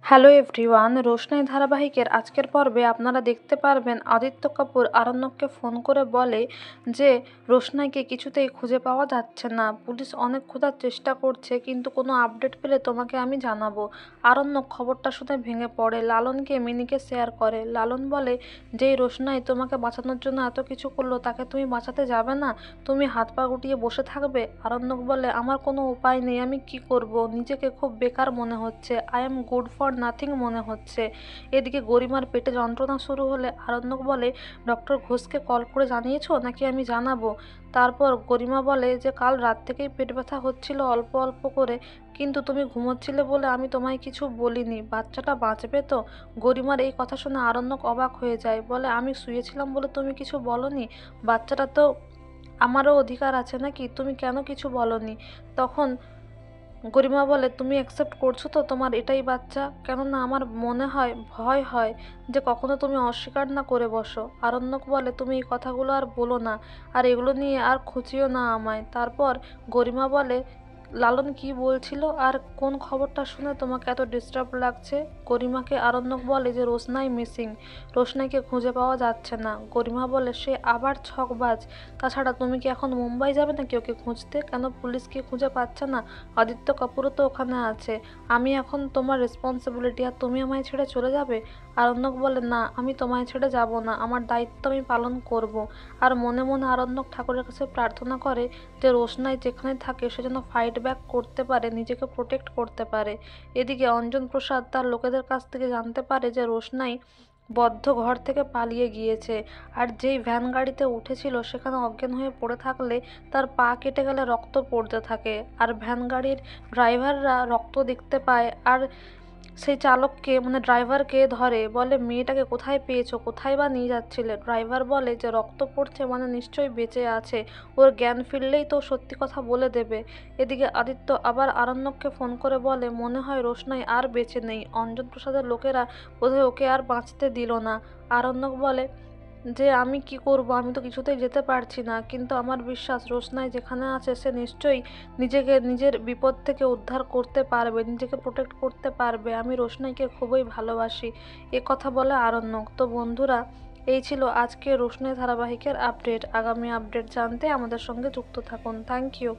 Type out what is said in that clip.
Hello everyone, রোশনাই ধারাবাহিকের আজকের পর্বে আপনারা দেখতে পারবেন আদিত্য কাপুর আরণ্যককে ফোন করে বলে যে রোশনাইকে কিছুতেই খুঁজে পাওয়া যাচ্ছে না। পুলিশ অনেক খোঁজার চেষ্টা করছে, কিন্তু কোনো আপডেট পেলে তোমাকে আমি জানাবো। আরণ্যক খবরটা শুনে ভেঙে পড়ে, লালনকে মিনিকে শেয়ার করে। লালন বলে, যেই রোশনাই তোমাকে বাঁচানোর জন্য এত কিছু করলো, তাকে তুমি বাঁচাতে যাবে না? তুমি হাত পা গুটিয়ে বসে থাকবে? আরণ্যক বলে, আমার কোনো উপায় নেই, আমি কি করব? নিজেকে খুব বেকার মনে হচ্ছে, I am good for nothing মনে হচ্ছে। এদিকে গরিমার পেটে যন্ত্রণা শুরু হলে আরণ্যক বলে, ডক্টর ঘোষকে কল করে জানিয়েছো নাকি আমি জানাবো? তারপর গরিমা বলে যে কাল রাত থেকেই পেট ব্যথা হচ্ছিল অল্প অল্প করে, কিন্তু তুমি ঘুমোচ্ছিলে বলে আমি তোমায় কিছু বলিনি। বাচ্চাটা বাঁচবে তো? গরিমার এই কথা শুনে আরণ্যক অবাক হয়ে যায়, বলে আমি শুয়েছিলাম বলে তুমি কিছু বলনি? বাচ্চাটা তো আমারও অধিকার আছে নাকি? তুমি কেন কিছু বলনি? তখন গরিমা বলে, তুমি অ্যাকসেপ্ট করছো তো তোমার এটাই বাচ্চা? কেননা আমার মনে হয়, ভয় হয় যে কখনো তুমি অস্বীকার না করে বসো। আরণ্যক বলে, তুমি এই কথাগুলো আর বলো না, আর এগুলো নিয়ে আর খুঁচিও না আমায়। তারপর গরিমা বলে, লালন কি বলছিল আর কোন খবরটা শুনে তোমাকে এত ডিস্টার্ব লাগছে? গরিমাকে আরণ্যক বলে যে রোশনাই মিসিং, রোশনাইকে খুঁজে পাওয়া যাচ্ছে না। গরিমা বলে, সে আবার ছকবাজ। তাছাড়া তুমি কি এখন মুম্বাই যাবে নাকি ওকে খুঁজতে? কেন পুলিশ কি খুঁজে পাচ্ছে না? আদিত্য কাপুরও তো ওখানে আছে। আমি এখন তোমার রেসপন্সিবিলিটি, আর তুমি আমায় ছেড়ে চলে যাবে? আরণ্যক বলে, না, আমি তোমায় ছেড়ে যাব না, আমার দায়িত্ব আমি পালন করব। আর মনে মনে আরণ্যক ঠাকুরের কাছে প্রার্থনা করে যে রোশনাই যেখানে থাকে সে যেন ফাইট ব্যাক করতে পারে, নিজেকে প্রোটেক্ট করতে পারে। এদিকে অঞ্জন প্রসাদ তার লোকেদের কাছ থেকে জানতে পারে যে রোশনাই বদ্ধ ঘর থেকে পালিয়ে গিয়েছে, আর যেই ভ্যান গাড়িতে উঠেছিল সেখানে অজ্ঞান হয়ে পড়ে থাকলে তার পা কেটে গেলে রক্ত পড়তে থাকে, আর ভ্যান গাড়ির ড্রাইভাররা রক্ত দেখতে পায়, আর সেই চালককে মানে ড্রাইভারকে ধরে, বলে মেয়েটাকে কোথায় পেয়েছো, কোথায় বা নিয়ে যাচ্ছিলে? ড্রাইভার বলে যে রক্ত পড়ছে মানে নিশ্চয়ই বেঁচে আছে, ওর জ্ঞান ফিরলেই তো সত্যি কথা বলে দেবে। এদিকে আদিত্য আবার আরণ্যককে ফোন করে বলে, মনে হয় রোশনাই আর বেঁচে নেই, অঞ্জন প্রসাদের লোকেরা বোধহয় ওকে আর বাঁচতে দিল না। আরণ্যক বলে যে আমি কি করব, আমি তো কিছুতেই যেতে পারছি না, কিন্তু আমার বিশ্বাস রোশনাই যেখানে আছে সে নিশ্চয়ই নিজেকে নিজের বিপদ থেকে উদ্ধার করতে পারবে, নিজেকে প্রোটেক্ট করতে পারবে। আমি রোশনাইকে খুবই ভালোবাসি। এ কথা বলে আরণ্যক। তো বন্ধুরা, এই ছিল আজকে রোশনাই ধারাবাহিকের আপডেট। আগামী আপডেট জানতে আমাদের সঙ্গে যুক্ত থাকুন। Thank you.